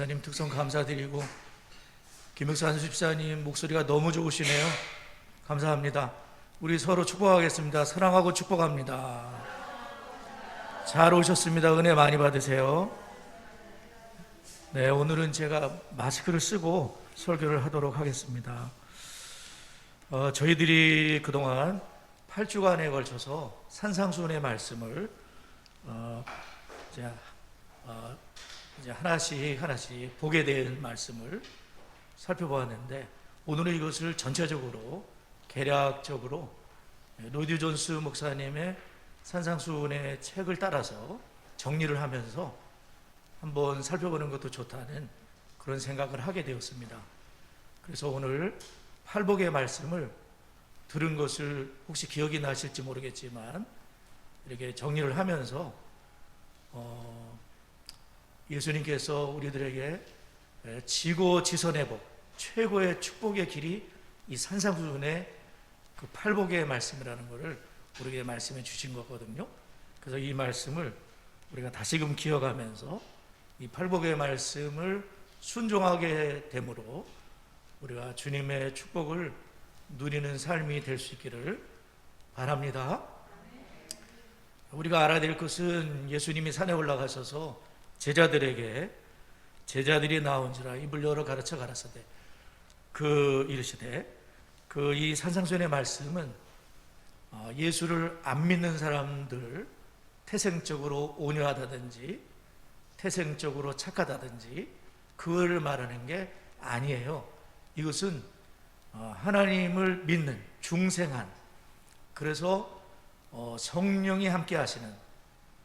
집사님 특성 감사드리고, 김혁산 집사님 목소리가 너무 좋으시네요. 감사합니다. 우리 서로 축복하겠습니다. 사랑하고 축복합니다. 잘 오셨습니다. 은혜 많이 받으세요. 네, 오늘은 제가 마스크를 쓰고 설교를 하도록 하겠습니다. 저희들이 그동안 8주간에 걸쳐서 산상수훈의 말씀을 이제 하나씩 보게 될 말씀을 살펴보았는데, 오늘은 이것을 전체적으로 개략적으로 로이드 존스 목사님의 산상수훈의 책을 따라서 정리를 하면서 한번 살펴보는 것도 좋다는 그런 생각을 하게 되었습니다. 그래서 오늘 팔복의 말씀을 들은 것을 혹시 기억이 나실지 모르겠지만 이렇게 정리를 하면서 예수님께서 우리들에게 지고지선의 복, 최고의 축복의 길이 이 산상수훈의 그 팔복의 말씀이라는 것을 우리에게 말씀해 주신 거거든요. 그래서 이 말씀을 우리가 다시금 기억하면서 이 팔복의 말씀을 순종하게 되므로 우리가 주님의 축복을 누리는 삶이 될 수 있기를 바랍니다. 우리가 알아야 될 것은 예수님이 산에 올라가셔서 제자들이 나온지라 입을 열어 가르쳐 가라사대 이르시되 이 산상수훈의 말씀은 예수를 안 믿는 사람들, 태생적으로 온유하다든지 태생적으로 착하다든지 그걸 말하는 게 아니에요. 이것은 하나님을 믿는 중생한, 그래서 성령이 함께 하시는,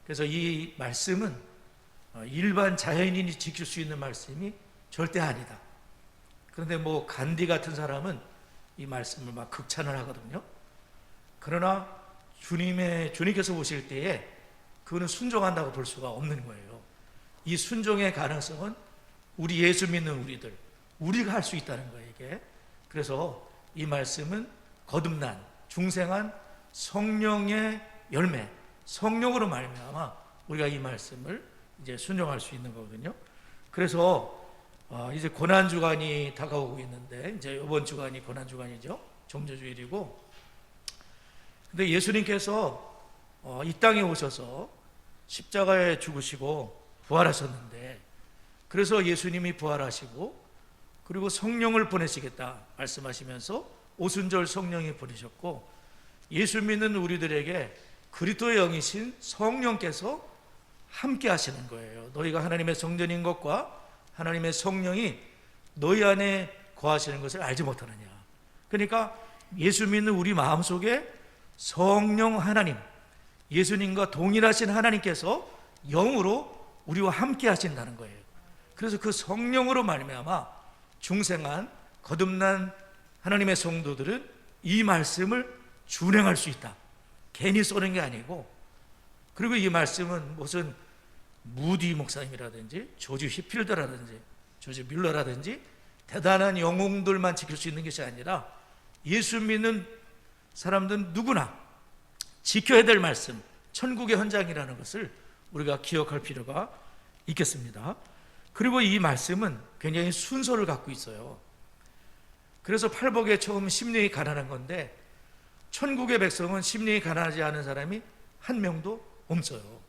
그래서 이 말씀은 일반 자연인이 지킬 수 있는 말씀이 절대 아니다. 그런데 간디 같은 사람은 이 말씀을 막 극찬을 하거든요. 그러나 주님께서 보실 때에 그거는 순종한다고 볼 수가 없는 거예요. 이 순종의 가능성은 우리 예수 믿는 우리가 할 수 있다는 거예요, 이게. 그래서 이 말씀은 거듭난 중생한 성령의 열매, 성령으로 말미암아 우리가 이 말씀을 이제 순종할 수 있는 거거든요. 그래서 이제 고난주간이 다가오고 있는데, 이제 이번 주간이 고난주간이죠. 종려주일이고. 근데 예수님께서 이 땅에 오셔서 십자가에 죽으시고 부활하셨는데, 그래서 예수님이 부활하시고 그리고 성령을 보내시겠다 말씀하시면서 오순절 성령이 보내셨고, 예수 믿는 우리들에게 그리스도의 영이신 성령께서 함께 하시는 거예요. 너희가 하나님의 성전인 것과 하나님의 성령이 너희 안에 거하시는 것을 알지 못하느냐. 그러니까 예수 믿는 우리 마음속에 성령 하나님, 예수님과 동일하신 하나님께서 영으로 우리와 함께 하신다는 거예요. 그래서 그 성령으로 말미암아 중생한 거듭난 하나님의 성도들은 이 말씀을 준행할 수 있다. 괜히 쏘는 게 아니고, 그리고 이 말씀은 무슨 무디 목사님이라든지 조지 휘필더라든지 조지 뮬러라든지 대단한 영웅들만 지킬 수 있는 것이 아니라 예수 믿는 사람들은 누구나 지켜야 될 말씀, 천국의 헌장이라는 것을 우리가 기억할 필요가 있겠습니다. 그리고 이 말씀은 굉장히 순서를 갖고 있어요. 그래서 팔복에 처음 심령이 가난한 건데, 천국의 백성은 심령이 가난하지 않은 사람이 한 명도 없어요.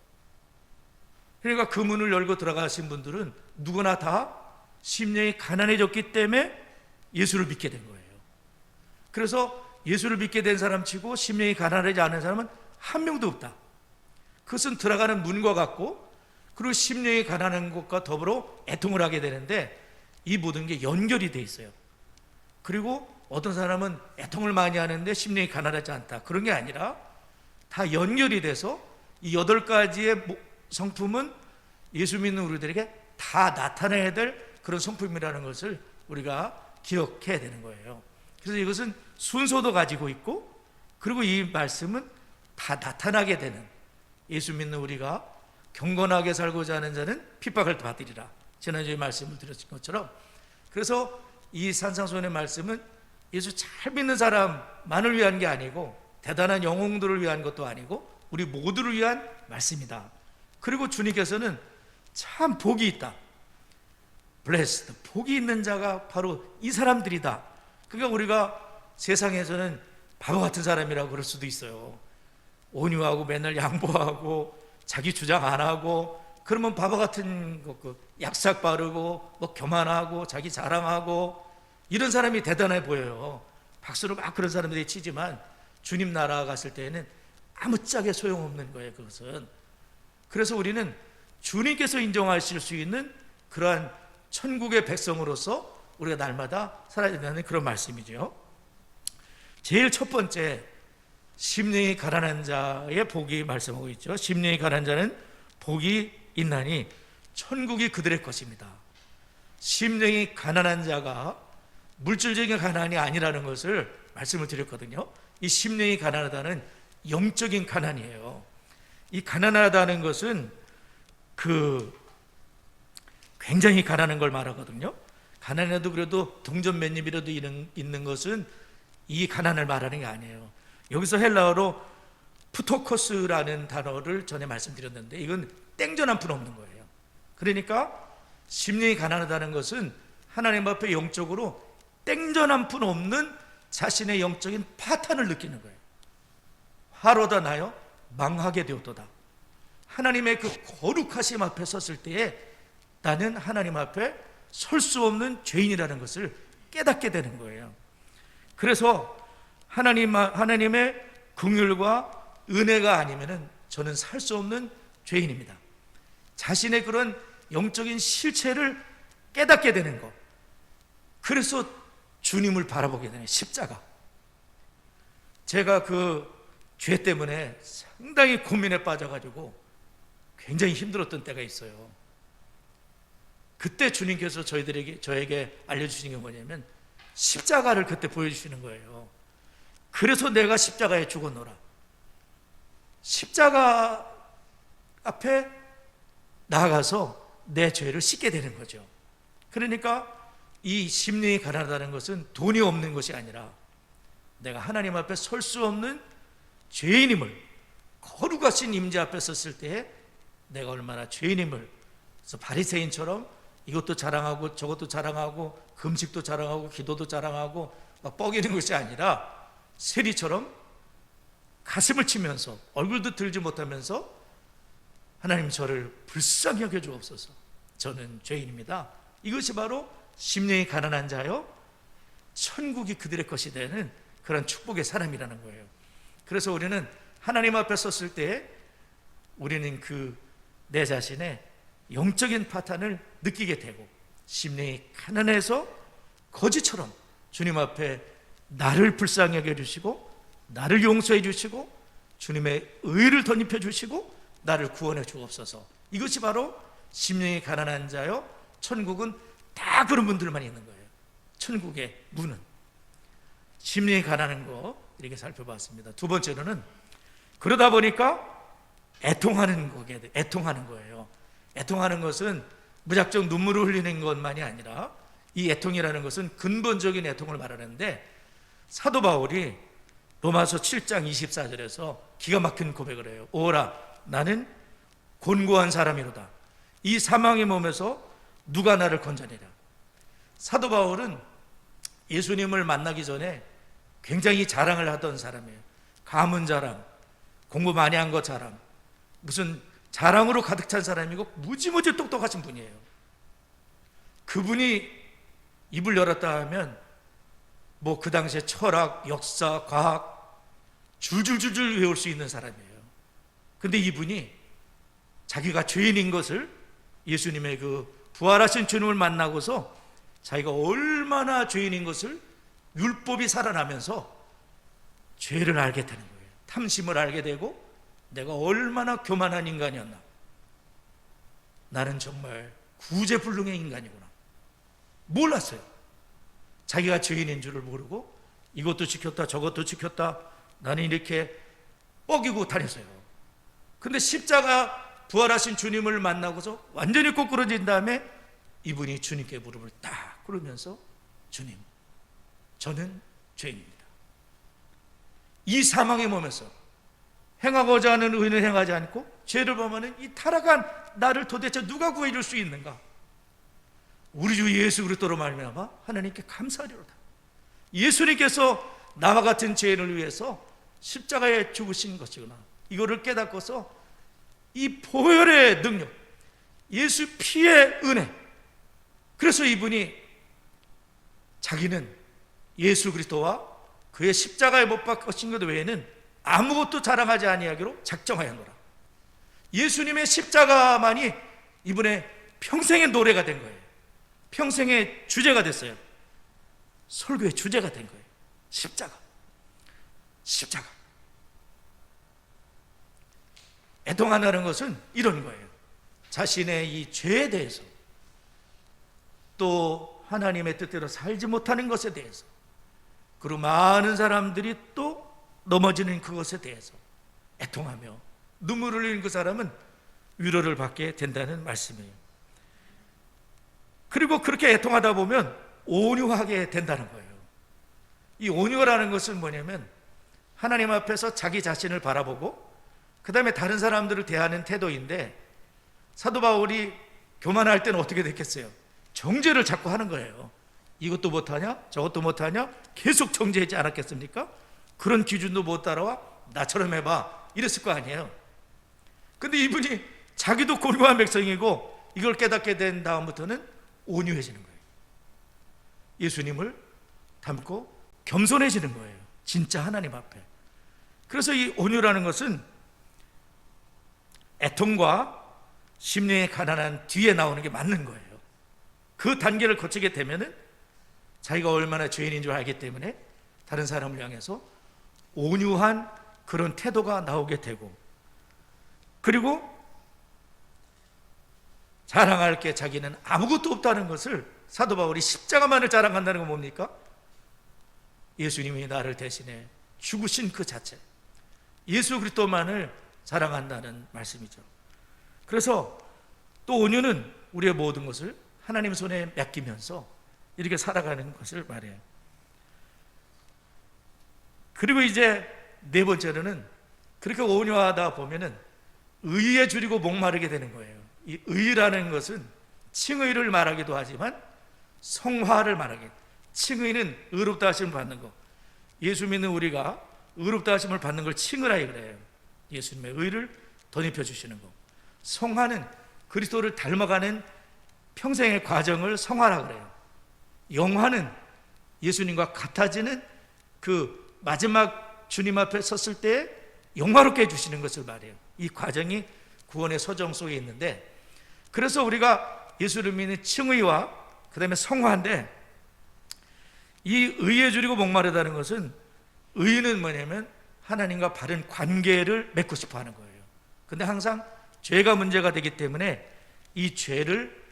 그러니까 그 문을 열고 들어가신 분들은 누구나 다 심령이 가난해졌기 때문에 예수를 믿게 된 거예요. 그래서 예수를 믿게 된 사람 치고 심령이 가난하지 않은 사람은 한 명도 없다. 그것은 들어가는 문과 같고, 그리고 심령이 가난한 것과 더불어 애통을 하게 되는데, 이 모든 게 연결이 돼 있어요. 그리고 어떤 사람은 애통을 많이 하는데 심령이 가난하지 않다, 그런 게 아니라 다 연결이 돼서 이 8가지의 성품은 예수 믿는 우리들에게 다 나타내야 될 그런 성품이라는 것을 우리가 기억해야 되는 거예요. 그래서 이것은 순서도 가지고 있고, 그리고 이 말씀은 다 나타나게 되는, 예수 믿는 우리가 경건하게 살고자 하는 자는 핍박을 받으리라, 지난주에 말씀을 드렸던 것처럼. 그래서 이 산상수훈의 말씀은 예수 잘 믿는 사람만을 위한 게 아니고, 대단한 영웅들을 위한 것도 아니고, 우리 모두를 위한 말씀이다. 그리고 주님께서는 참 복이 있다, blessed, 복이 있는 자가 바로 이 사람들이다. 그러니까 우리가 세상에서는 바보 같은 사람이라고 그럴 수도 있어요. 온유하고 맨날 양보하고 자기 주장 안 하고, 그러면 바보 같은 거, 약삭 빠르고 뭐 교만하고 자기 자랑하고 이런 사람이 대단해 보여요. 박수로 막 그런 사람들이 치지만 주님 나라 갔을 때에는 아무짝에 소용없는 거예요, 그것은. 그래서 우리는 주님께서 인정하실 수 있는 그러한 천국의 백성으로서 우리가 날마다 살아야 된다는 그런 말씀이죠. 제일 첫 번째, 심령이 가난한 자의 복이 말씀하고 있죠. 심령이 가난한 자는 복이 있나니 천국이 그들의 것입니다. 심령이 가난한 자가 물질적인 가난이 아니라는 것을 말씀을 드렸거든요. 이 심령이 가난하다는 영적인 가난이에요. 이 가난하다는 것은 굉장히 가난한 걸 말하거든요. 가난해도 그래도 동전 몇 입이라도 있는 것은 이 가난을 말하는 게 아니에요. 여기서 헬라어로 푸토코스라는 단어를 전에 말씀드렸는데 이건 땡전 한 푼 없는 거예요. 그러니까 심령이 가난하다는 것은 하나님 앞에 영적으로 땡전 한 푼 없는 자신의 영적인 파탄을 느끼는 거예요. 화로다 나여 망하게 되었도다. 하나님의 그 거룩하심 앞에 섰을 때에 나는 하나님 앞에 설 수 없는 죄인이라는 것을 깨닫게 되는 거예요. 그래서 하나님의 긍휼과 은혜가 아니면은 저는 살 수 없는 죄인입니다. 자신의 그런 영적인 실체를 깨닫게 되는 것. 그래서 주님을 바라보게 되는 십자가. 제가 그 죄 때문에 상당히 고민에 빠져가지고 굉장히 힘들었던 때가 있어요. 그때 주님께서 저에게 알려주신 게 뭐냐면 십자가를 그때 보여주시는 거예요. 그래서 내가 십자가에 죽었노라. 십자가 앞에 나아가서 내 죄를 씻게 되는 거죠. 그러니까 이 심령이 가난하다는 것은 돈이 없는 것이 아니라 내가 하나님 앞에 설 수 없는 죄인임을, 거룩하신 임재 앞에 섰을 때에 내가 얼마나 죄인임을, 그래서 바리새인처럼 이것도 자랑하고 저것도 자랑하고 금식도 자랑하고 기도도 자랑하고 막 뻐기는 것이 아니라 세리처럼 가슴을 치면서 얼굴도 들지 못하면서 하나님 저를 불쌍히 여겨 주옵소서. 저는 죄인입니다. 이것이 바로 심령이 가난한 자요 천국이 그들의 것이 되는 그런 축복의 사람이라는 거예요. 그래서 우리는 하나님 앞에 섰을 때 우리는 내 자신의 영적인 파탄을 느끼게 되고 심령이 가난해서 거지처럼 주님 앞에 나를 불쌍히 여겨 주시고 나를 용서해 주시고 주님의 의를 덧입혀 주시고 나를 구원해 주옵소서. 이것이 바로 심령이 가난한 자요 천국은 다 그런 분들만 있는 거예요. 천국의 문은. 심령이 가난한 거 이렇게 살펴봤습니다. 두 번째로는 그러다 보니까 애통하는 거예요. 애통하는 것은 무작정 눈물을 흘리는 것만이 아니라 이 애통이라는 것은 근본적인 애통을 말하는데 사도 바울이 로마서 7장 24절에서 기가 막힌 고백을 해요. 오라 나는 곤고한 사람이로다. 이 사망의 몸에서 누가 나를 건져내랴. 사도 바울은 예수님을 만나기 전에 굉장히 자랑을 하던 사람이에요. 가문 자랑, 공부 많이 한 거 자랑, 무슨 자랑으로 가득 찬 사람이고 무지무지 똑똑하신 분이에요. 그분이 입을 열었다 하면 뭐 그 당시에 철학, 역사, 과학 줄줄줄줄 외울 수 있는 사람이에요. 근데 이분이 자기가 죄인인 것을 예수님의 부활하신 주님을 만나고서 자기가 얼마나 죄인인 것을 율법이 살아나면서 죄를 알게 되는 거예요. 탐심을 알게 되고 내가 얼마나 교만한 인간이었나. 나는 정말 구제불능의 인간이구나. 몰랐어요. 자기가 죄인인 줄을 모르고 이것도 지켰다 저것도 지켰다 나는 이렇게 뻐기고 다녔어요. 근데 십자가 부활하신 주님을 만나고서 완전히 꼬꾸러진 다음에 이분이 주님께 무릎을 딱 꿇으면서 주님 저는 죄인입니다. 이 사망의 몸에서 행하고자 하는 의는 행하지 않고 죄를 범하는 이 타락한 나를 도대체 누가 구해줄 수 있는가? 우리 주 예수 그리스도로 말미암아 하나님께 감사하리로다. 예수님께서 나와 같은 죄인을 위해서 십자가에 죽으신 것이구나. 이거를 깨닫고서 이 보혈의 능력, 예수 피의 은혜, 그래서 이분이 자기는 예수 그리스도와 그의 십자가에 못 박히신 것 외에는 아무것도 자랑하지 아니하기로 작정하였노라. 예수님의 십자가만이 이분의 평생의 노래가 된 거예요. 평생의 주제가 됐어요. 설교의 주제가 된 거예요. 십자가. 애통한다는 것은 이런 거예요. 자신의 이 죄에 대해서, 또 하나님의 뜻대로 살지 못하는 것에 대해서, 그리고 많은 사람들이 또 넘어지는 그것에 대해서 애통하며 눈물을 흘리는 그 사람은 위로를 받게 된다는 말씀이에요. 그리고 그렇게 애통하다 보면 온유하게 된다는 거예요. 이 온유라는 것은 뭐냐면 하나님 앞에서 자기 자신을 바라보고 그 다음에 다른 사람들을 대하는 태도인데, 사도 바울이 교만할 때는 어떻게 됐겠어요? 정죄를 자꾸 하는 거예요. 이것도 못하냐? 저것도 못하냐? 계속 정죄하지 않았겠습니까? 그런 기준도 못 따라와? 나처럼 해봐. 이랬을 거 아니에요. 근데 이분이 자기도 고루한 백성이고 이걸 깨닫게 된 다음부터는 온유해지는 거예요. 예수님을 닮고 겸손해지는 거예요. 진짜 하나님 앞에. 그래서 이 온유라는 것은 애통과 심령의 가난한 뒤에 나오는 게 맞는 거예요. 그 단계를 거치게 되면은 자기가 얼마나 죄인인 줄 알기 때문에 다른 사람을 향해서 온유한 그런 태도가 나오게 되고, 그리고 자랑할 게 자기는 아무것도 없다는 것을, 사도 바울이 십자가만을 자랑한다는 건 뭡니까? 예수님이 나를 대신해 죽으신 그 자체, 예수 그리스도만을 자랑한다는 말씀이죠. 그래서 또 온유는 우리의 모든 것을 하나님 손에 맡기면서 이렇게 살아가는 것을 말해요. 그리고 이제 네 번째로는 그렇게 온유하다 보면은 의에 줄이고 목마르게 되는 거예요. 이 의라는 것은 칭의를 말하기도 하지만 성화를 말하게. 칭의는 의롭다 하심을 받는 거. 예수 믿는 우리가 의롭다 하심을 받는 걸 칭의라 그래요. 예수님의 의를 덧입혀 주시는 거. 성화는 그리스도를 닮아가는 평생의 과정을 성화라 그래요. 영화는 예수님과 같아지는 그 마지막 주님 앞에 섰을 때 영화롭게 해주시는 것을 말해요. 이 과정이 구원의 서정 속에 있는데, 그래서 우리가 예수를 믿는 칭의와 그 다음에 성화인데, 이 의에 줄이고 목마르다는 것은, 의는 뭐냐면 하나님과 바른 관계를 맺고 싶어 하는 거예요. 근데 항상 죄가 문제가 되기 때문에 이 죄를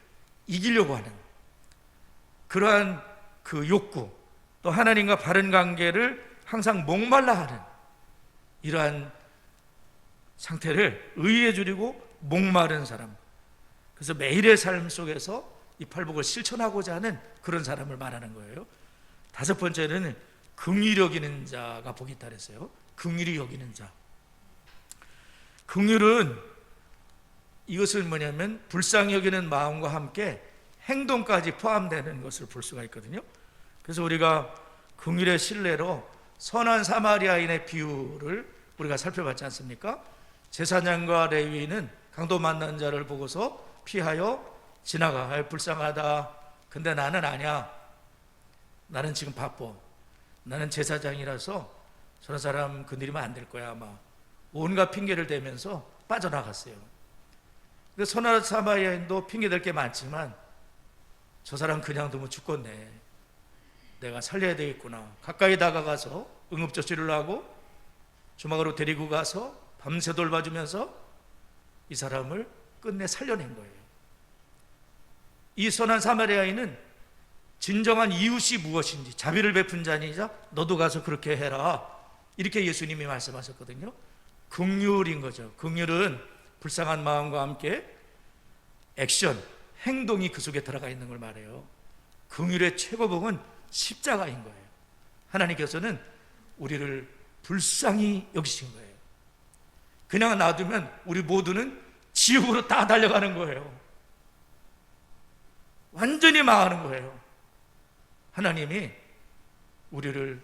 이기려고 하는 그러한 그 욕구, 또 하나님과 바른 관계를 항상 목말라 하는 이러한 상태를 의에 줄이고 목마른 사람, 그래서 매일의 삶 속에서 이 팔복을 실천하고자 하는 그런 사람을 말하는 거예요. 다섯 번째는 긍휼히 여기는 자가 복이 있다 그랬어요. 긍휼히 여기는 자. 긍휼은 이것을 뭐냐면 불쌍히 여기는 마음과 함께 행동까지 포함되는 것을 볼 수가 있거든요. 그래서 우리가 긍휼의 신뢰로 선한 사마리아인의 비유를 우리가 살펴봤지 않습니까? 제사장과 레위인은 강도 만난 자를 보고서 피하여 지나가. 불쌍하다. 근데 나는 아니야. 나는 지금 바빠. 나는 제사장이라서 저런 사람 건드리면 안 될 거야. 아마 온갖 핑계를 대면서 빠져나갔어요. 근데 선한 사마리아인도 핑계댈 게 많지만 저 사람 그냥 두면 죽겠네. 내가 살려야 되겠구나. 가까이 다가가서 응급조치를 하고 주막으로 데리고 가서 밤새 돌봐주면서 이 사람을 끝내 살려낸 거예요. 이 선한 사마리아인은 진정한 이웃이 무엇인지 자비를 베푼 자니자 너도 가서 그렇게 해라. 이렇게 예수님이 말씀하셨거든요. 긍휼인 거죠. 긍휼은 불쌍한 마음과 함께 액션, 행동이 그 속에 들어가 있는 걸 말해요. 긍휼의 최고봉은 십자가인 거예요. 하나님께서는 우리를 불쌍히 여기신 거예요. 그냥 놔두면 우리 모두는 지옥으로 다 달려가는 거예요. 완전히 망하는 거예요. 하나님이 우리를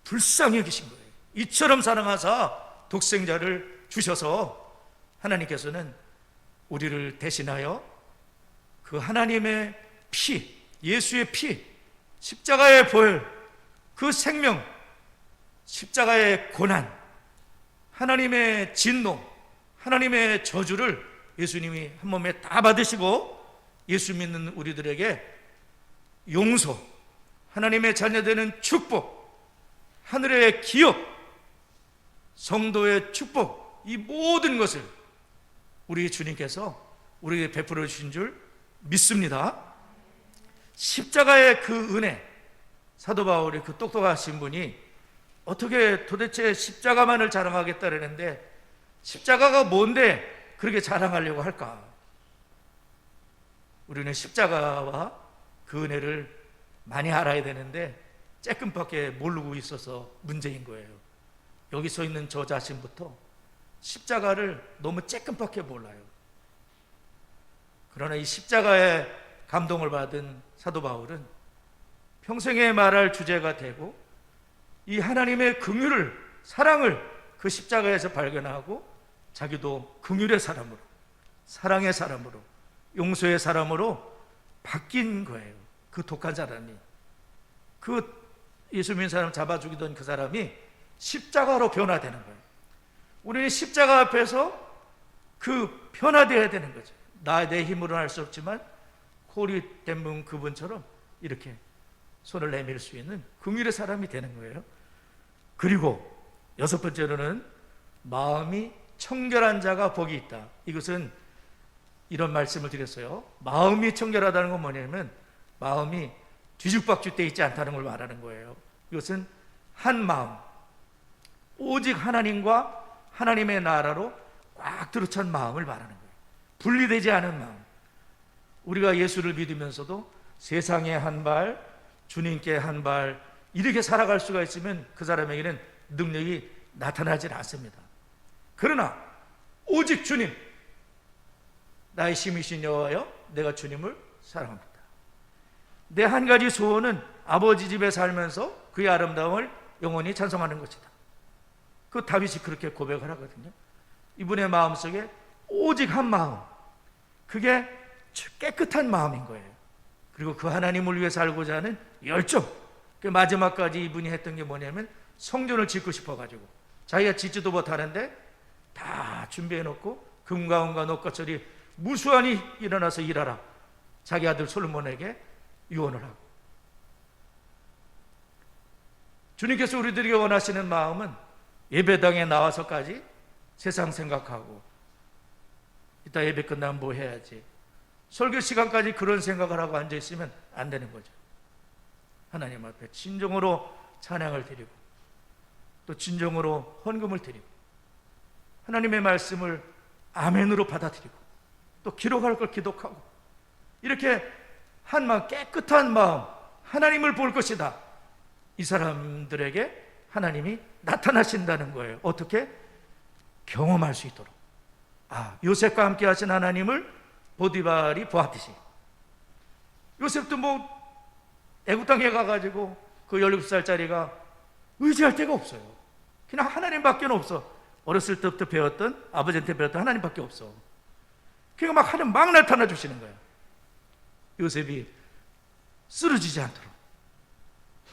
불쌍히 여기신 거예요. 이처럼 사랑하사 독생자를 주셔서 하나님께서는 우리를 대신하여 그 하나님의 피, 예수의 피, 십자가의 보혈, 그 생명, 십자가의 고난, 하나님의 진노, 하나님의 저주를 예수님이 한 몸에 다 받으시고 예수 믿는 우리들에게 용서, 하나님의 자녀되는 축복, 하늘의 기업, 성도의 축복, 이 모든 것을 우리 주님께서 우리에게 베풀어 주신 줄 믿습니다. 십자가의 그 은혜, 사도 바울이 그 똑똑하신 분이 어떻게 도대체 십자가만을 자랑하겠다 그러는데 십자가가 뭔데 그렇게 자랑하려고 할까? 우리는 십자가와 그 은혜를 많이 알아야 되는데 쬐끔밖에 모르고 있어서 문제인 거예요. 여기 서 있는 저 자신부터 십자가를 너무 쬐끔밖에 몰라요. 그러나 이 십자가의 감동을 받은 사도 바울은 평생에 말할 주제가 되고 이 하나님의 긍휼을, 사랑을 그 십자가에서 발견하고 자기도 긍휼의 사람으로, 사랑의 사람으로, 용서의 사람으로 바뀐 거예요. 그 독한 사람이, 그 예수 믿는 사람 잡아 죽이던 그 사람이 십자가로 변화되는 거예요. 우리는 십자가 앞에서 그 변화되어야 되는 거죠. 내 힘으로는 할 수 없지만 콜이 된 분 그분처럼 이렇게 손을 내밀 수 있는 긍휼의 사람이 되는 거예요. 그리고 여섯 번째로는 마음이 청결한 자가 복이 있다. 이것은 이런 말씀을 드렸어요. 마음이 청결하다는 건 뭐냐면 마음이 뒤죽박죽되어 있지 않다는 걸 말하는 거예요. 이것은 한 마음, 오직 하나님과 하나님의 나라로 꽉 들어찬 마음을 말하는 거예요. 분리되지 않은 마음. 우리가 예수를 믿으면서도 세상에 한 발, 주님께 한 발 이렇게 살아갈 수가 있으면 그 사람에게는 능력이 나타나질 않습니다. 그러나 오직 주님, 나의 힘이신 여호와여, 내가 주님을 사랑합니다. 내 한 가지 소원은 아버지 집에 살면서 그의 아름다움을 영원히 찬송하는 것이다. 그 다윗이 그렇게 고백을 하거든요. 이분의 마음속에 오직 한 마음, 그게 깨끗한 마음인 거예요. 그리고 그 하나님을 위해 살고자 하는 열정, 그 마지막까지 이분이 했던 게 뭐냐면 성전을 짓고 싶어가지고 자기가 짓지도 못하는데 다 준비해놓고 금과 은과 녹과철이 무수하니 일어나서 일하라, 자기 아들 솔로몬에게 유언을 하고. 주님께서 우리들에게 원하시는 마음은 예배당에 나와서까지 세상 생각하고 이따 예배 끝나면 뭐 해야지, 설교 시간까지 그런 생각을 하고 앉아있으면 안 되는 거죠. 하나님 앞에 진정으로 찬양을 드리고 또 진정으로 헌금을 드리고 하나님의 말씀을 아멘으로 받아들이고 또 기록할 걸 기록하고, 이렇게 한 마음, 깨끗한 마음, 하나님을 볼 것이다. 이 사람들에게 하나님이 나타나신다는 거예요. 어떻게? 경험할 수 있도록. 요셉과 함께 하신 하나님을 보디발이 보았듯이. 요셉도 애굽 땅에 가가지고 그 17살짜리가 의지할 데가 없어요. 그냥 하나님밖에 없어. 어렸을 때부터 배웠던, 아버지한테 배웠던 하나님밖에 없어. 그러니까 하나님 막 나타나 주시는 거야. 요셉이 쓰러지지 않도록.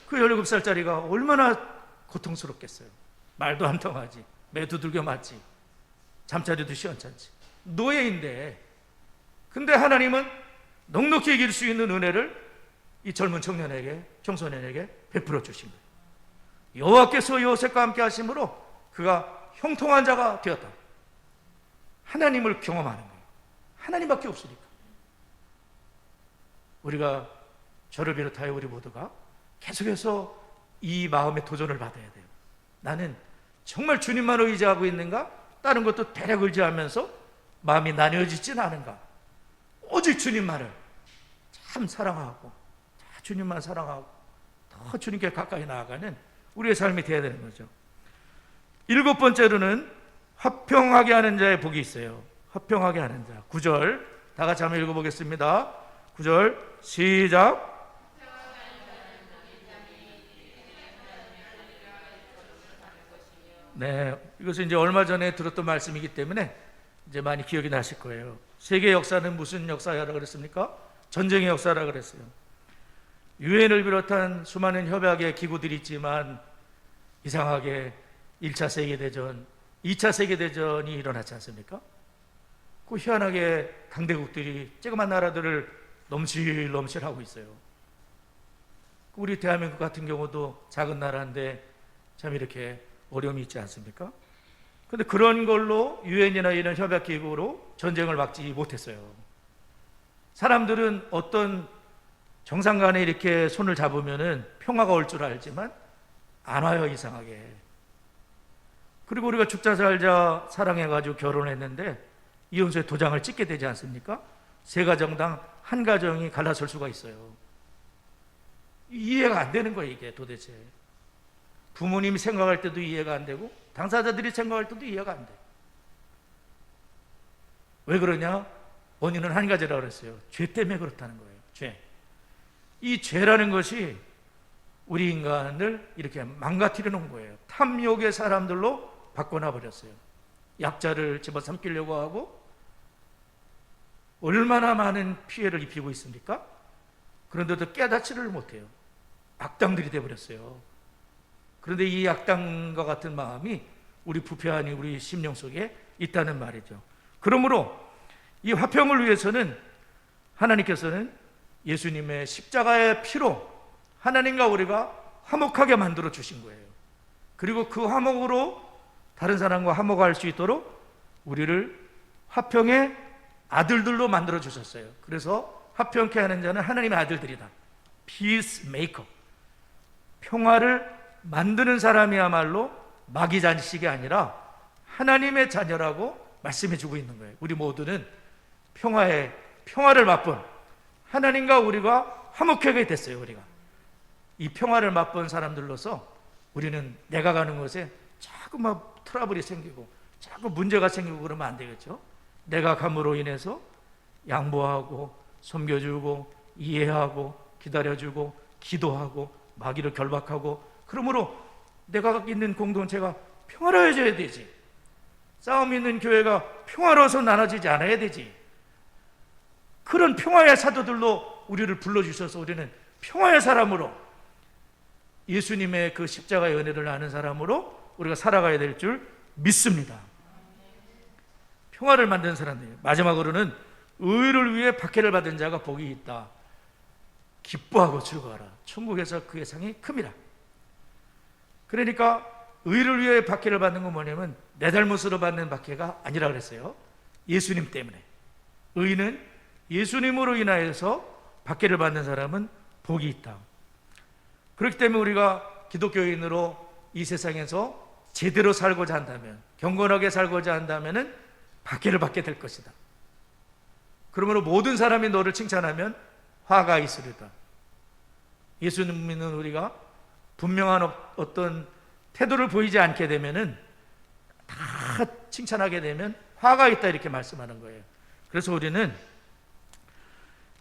그 17살짜리가 얼마나 고통스럽겠어요. 말도 안 통하지, 매 두들겨 맞지, 잠자리도 시원찮지, 노예인데. 근데 하나님은 넉넉히 이길 수 있는 은혜를 이 젊은 청소년에게 베풀어 주신 거예요. 여호와께서 요셉과 함께 하심으로 그가 형통한 자가 되었다. 하나님을 경험하는 거예요. 하나님밖에 없으니까. 우리가 저를 비롯하여 우리 모두가 계속해서 이 마음의 도전을 받아야 돼요. 나는 정말 주님만 의지하고 있는가? 다른 것도 대략 의지하면서 마음이 나뉘어지진 않은가? 오직 주님만을 참 사랑하고 주님만 사랑하고 더 주님께 가까이 나아가는 우리의 삶이 되어야 되는 거죠. 7번째로는 화평하게 하는 자의 복이 있어요. 화평하게 하는 자. 9절 다 같이 한번 읽어보겠습니다. 9절 시작. 네, 이것은 이제 얼마 전에 들었던 말씀이기 때문에 이제 많이 기억이 나실 거예요. 세계 역사는 무슨 역사라고 그랬습니까? 전쟁의 역사라고 그랬어요. 유엔을 비롯한 수많은 협약의 기구들이 있지만 이상하게 1차 세계대전, 2차 세계대전이 일어났지 않습니까? 그 희한하게 강대국들이 조그만 나라들을 넘실넘실하고 있어요. 우리 대한민국 같은 경우도 작은 나라인데 참 이렇게 어려움이 있지 않습니까? 근데 그런 걸로 유엔이나 이런 협약기구로 전쟁을 막지 못했어요. 사람들은 어떤 정상 간에 이렇게 손을 잡으면은 평화가 올 줄 알지만 안 와요, 이상하게. 그리고 우리가 죽자 살자 사랑해가지고 결혼했는데 이혼서에 도장을 찍게 되지 않습니까? 세 가정당 한 가정이 갈라설 수가 있어요. 이해가 안 되는 거예요, 이게 도대체. 부모님이 생각할 때도 이해가 안 되고 당사자들이 생각할 때도 이해가 안 돼. 왜 그러냐? 원인은 한 가지라고 그랬어요. 죄 때문에 그렇다는 거예요. 죄. 이 죄라는 것이 우리 인간을 이렇게 망가뜨려 놓은 거예요. 탐욕의 사람들로 바꿔놔 버렸어요. 약자를 집어삼키려고 하고 얼마나 많은 피해를 입히고 있습니까? 그런데도 깨닫지를 못해요. 악당들이 되어버렸어요. 그런데 이 악당과 같은 마음이 우리 부패한 우리 심령 속에 있다는 말이죠. 그러므로 이 화평을 위해서는 하나님께서는 예수님의 십자가의 피로 하나님과 우리가 화목하게 만들어 주신 거예요. 그리고 그 화목으로 다른 사람과 화목할 수 있도록 우리를 화평의 아들들로 만들어 주셨어요. 그래서 화평케 하는 자는 하나님의 아들들이다. Peacemaker. 평화를 만드는 사람이야말로 마귀 자식이 아니라 하나님의 자녀라고 말씀해 주고 있는 거예요. 우리 모두는 평화를 맛본 하나님과 우리가 화목하게 됐어요. 우리가 이 평화를 맛본 사람들로서 우리는 내가 가는 곳에 자꾸 막 트러블이 생기고 자꾸 문제가 생기고 그러면 안 되겠죠. 내가 감으로 인해서 양보하고 섬겨주고 이해하고 기다려주고 기도하고 마귀를 결박하고, 그러므로 내가 있는 공동체가 평화로워져야 되지. 싸움 있는 교회가 평화로워서 나눠지지 않아야 되지. 그런 평화의 사도들로 우리를 불러주셔서 우리는 평화의 사람으로, 예수님의 그 십자가의 은혜를 아는 사람으로 우리가 살아가야 될 줄 믿습니다. 평화를 만드는 사람들이에요. 마지막으로는 의를 위해 박해를 받은 자가 복이 있다. 기뻐하고 즐거워하라. 천국에서 그의 상이 큽니다. 그러니까 의를 위해 박해를 받는 건 뭐냐면 내 잘못으로 받는 박해가 아니라 그랬어요. 예수님 때문에. 의는 예수님으로 인하여서 박해를 받는 사람은 복이 있다. 그렇기 때문에 우리가 기독교인으로 이 세상에서 제대로 살고자 한다면, 경건하게 살고자 한다면 박해를 받게 될 것이다. 그러므로 모든 사람이 너를 칭찬하면 화가 있으리다. 예수님 믿는 우리가 분명한 어떤 태도를 보이지 않게 되면은 다 칭찬하게 되면 화가 있다, 이렇게 말씀하는 거예요. 그래서 우리는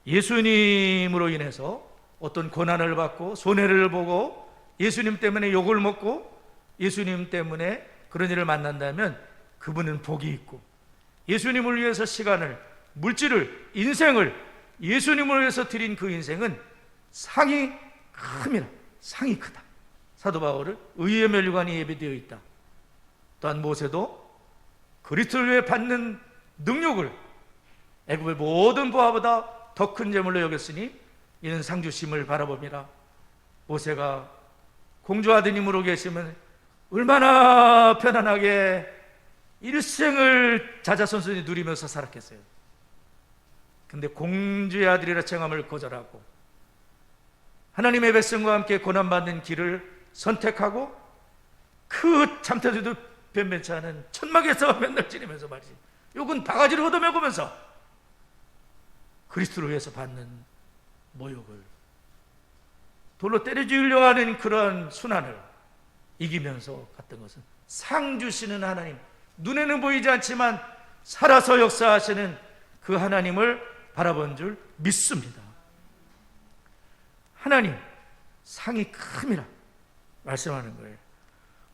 예수님으로 인해서 어떤 고난을 받고 손해를 보고 예수님 때문에 욕을 먹고 예수님 때문에 그런 일을 만난다면 그분은 복이 있고, 예수님을 위해서 시간을, 물질을, 인생을 예수님을 위해서 드린 그 인생은 상이 큽니다. 상이 크다. 사도 바울은 의의 멸류관이 예비되어 있다. 또한 모세도 그리스도를 위해 받는 능력을 애굽의 모든 부하보다 더 큰 재물로 여겼으니 이는 상 주심을 바라봅니다. 모세가 공주 아드님으로 계시면 얼마나 편안하게 일생을 자자손손히 누리면서 살았겠어요. 근데 공주의 아들이라 칭함을 거절하고 하나님의 백성과 함께 고난받는 길을 선택하고 그 참태도도 변변치 않은 천막에서 맨날 지내면서 말이지, 욕은 바가지로 얻어먹으면서 그리스도를 위해서 받는 모욕을, 돌로 때려 죽이려고 하는 그런 순환을 이기면서 갔던 것은 상 주시는 하나님, 눈에는 보이지 않지만 살아서 역사하시는 그 하나님을 바라본 줄 믿습니다. 하나님 상이 큼이라 말씀하는 거예요.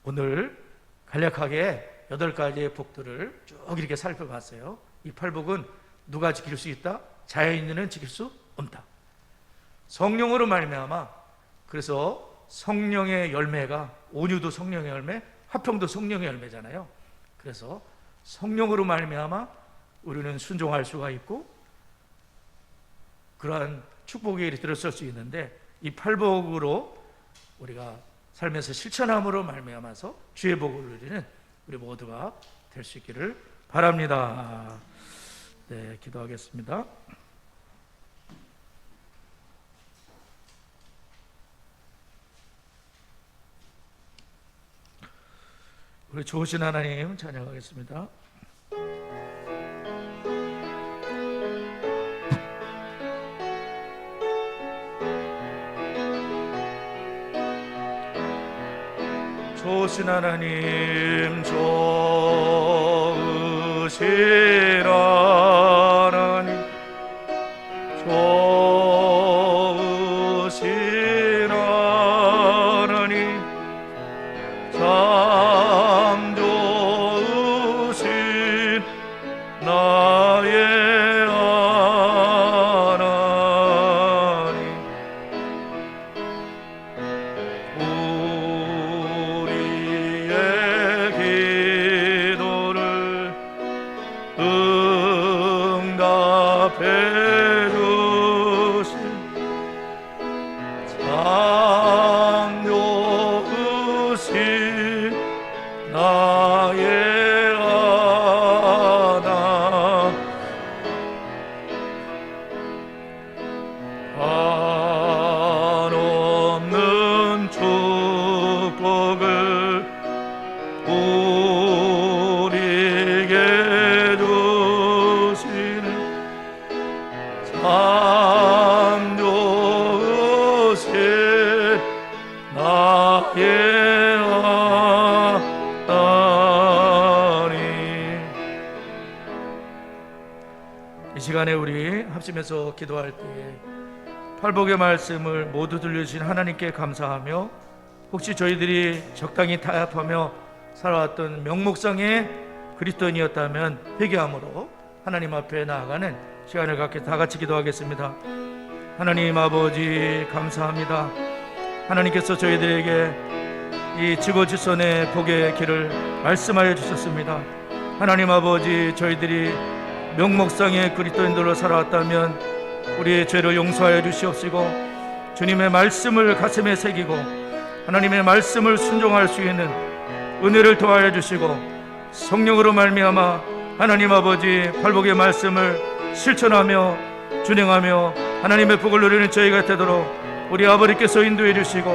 오늘 간략하게 8가지의 복들을 쭉 이렇게 살펴봤어요. 이 8복은 누가 지킬 수 있다? 자연인은 지킬 수 없다. 성령으로 말미암아, 그래서 성령의 열매가 온유도 성령의 열매, 화평도 성령의 열매잖아요. 그래서 성령으로 말미암아 우리는 순종할 수가 있고 그러한 축복의 일이 들었을 수 있는데, 이 8복으로 우리가 삶에서 실천함으로 말미암아서 주의 복을 누리는 우리 모두가 될 수 있기를 바랍니다. 네, 기도하겠습니다. 우리 좋으신 하나님 찬양하겠습니다. 좋으신 하나님, 좋으신 하나님, 좋으신 하나님, 참 좋으신 나의 한없는 축복을 우리에게 주시는 참 좋으신 나의 하나님. 이 시간에 우리 합심해서 기도할 때에 팔복의 말씀을 모두 들려주신 하나님께 감사하며, 혹시 저희들이 적당히 타협하며 살아왔던 명목상의 그리스도인이었다면 회개함으로 하나님 앞에 나아가는 시간을 갖게 다 같이 기도하겠습니다. 하나님 아버지 감사합니다. 하나님께서 저희들에게 이 지고지선의 복의 길을 말씀하여 주셨습니다. 하나님 아버지, 저희들이 명목상의 그리스도인들로 살아왔다면 우리의 죄를 용서하여 주시옵시고, 주님의 말씀을 가슴에 새기고 하나님의 말씀을 순종할 수 있는 은혜를 더하여 주시고, 성령으로 말미암아 하나님 아버지 팔복의 말씀을 실천하며 준행하며 하나님의 복을 누리는 저희가 되도록 우리 아버지께서 인도해 주시고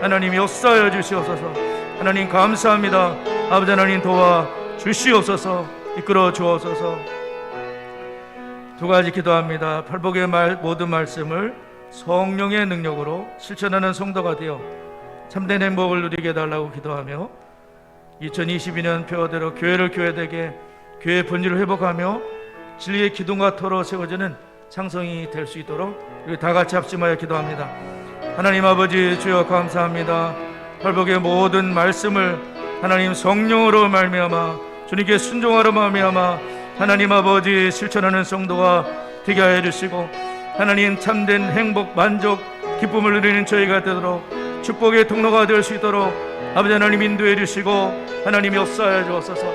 하나님 역사하여 주시옵소서. 하나님 감사합니다. 아버지 하나님 도와 주시옵소서. 이끌어 주옵소서. 두 가지 기도합니다. 팔복의 모든 말씀을 성령의 능력으로 실천하는 성도가 되어 참된 행복을 누리게 해달라고 기도하며, 2022년 표어대로 교회를 교회되게, 교회의 본질을 회복하며 진리의 기둥과 터로 세워지는 창성이 될 수 있도록 우리 다 같이 합심하여 기도합니다. 하나님 아버지, 주여 감사합니다. 팔복의 모든 말씀을 하나님 성령으로 말미암아 주님께 순종하러 말미암아 하나님 아버지 실천하는 성도가 되게 하여 주시고, 하나님 참된 행복, 만족, 기쁨을 누리는 저희가 되도록 축복의 통로가 될 수 있도록 아버지 하나님 인도해 주시고 하나님 역사하여 주옵소서.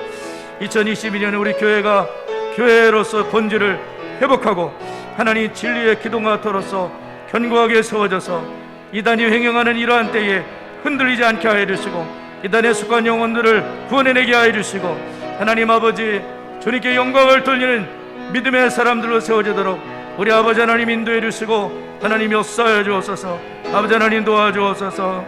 2022년에 우리 교회가 교회로서 본질을 회복하고 하나님 진리의 기둥과 터로서 견고하게 세워져서 이단이 횡행하는 이러한 때에 흔들리지 않게 하여 주시고, 이단의 습관 영혼들을 구원해내게 하여 주시고, 하나님 아버지 주님께 영광을 돌리는 믿음의 사람들로 세워지도록 우리 아버지 하나님 인도해 주시고 하나님 역사하여 주옵소서. 아버지 하나님 도와주옵소서.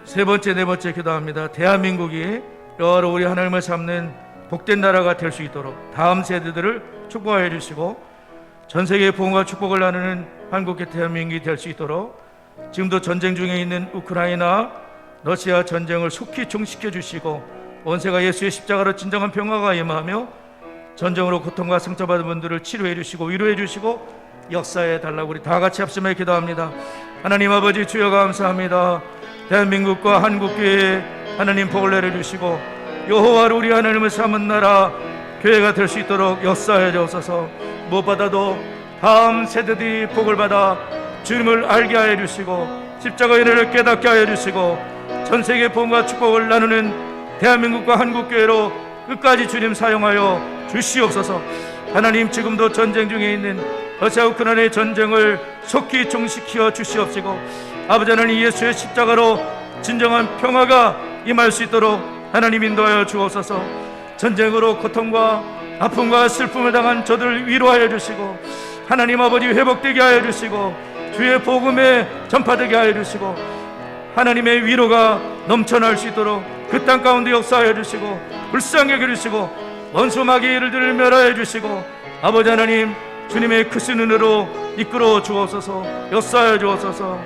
세 번째, 네 번째 기도합니다. 대한민국이 여러 우리 하나님을 삼는 복된 나라가 될 수 있도록 다음 세대들을 축복하여 주시고, 전 세계의 복음과 축복을 나누는 한국의 대한민국이 될 수 있도록 지금도 전쟁 중에 있는 우크라이나, 러시아 전쟁을 속히 종식해 주시고, 원세가 예수의 십자가로 진정한 평화가 임하며 전쟁으로 고통과 상처받은 분들을 치료해 주시고 위로해 주시고 역사해 달라고 우리 다 같이 합심해 기도합니다. 하나님 아버지 주여 감사합니다. 대한민국과 한국교회에 하나님 복을 내려주시고 여호와를 우리 하나님을 삼은 나라 교회가 될 수 있도록 역사해 주옵소서. 무엇보다도 다음 세대들이 복을 받아 주님을 알게 하여 주시고 십자가의 은혜를 깨닫게 하여 주시고 전세계 복음과 축복을 나누는 대한민국과 한국교회로 끝까지 주님 사용하여 주시옵소서. 하나님 지금도 전쟁 중에 있는 러시아 우크라이나의 전쟁을 속히 종식시켜 주시옵시고 아버지 하나님 예수의 십자가로 진정한 평화가 임할 수 있도록 하나님 인도하여 주옵소서. 전쟁으로 고통과 아픔과 슬픔을 당한 저들을 위로하여 주시고 하나님 아버지 회복되게 하여 주시고 주의 복음에 전파되게 하여 주시고 하나님의 위로가 넘쳐날 수 있도록 그 땅 가운데 역사하여 주시고 불쌍히 여겨주시고 원수 마귀를 멸하여 주시고 아버지 하나님 주님의 크신 은혜로 이끌어 주옵소서. 역사하여 주옵소서.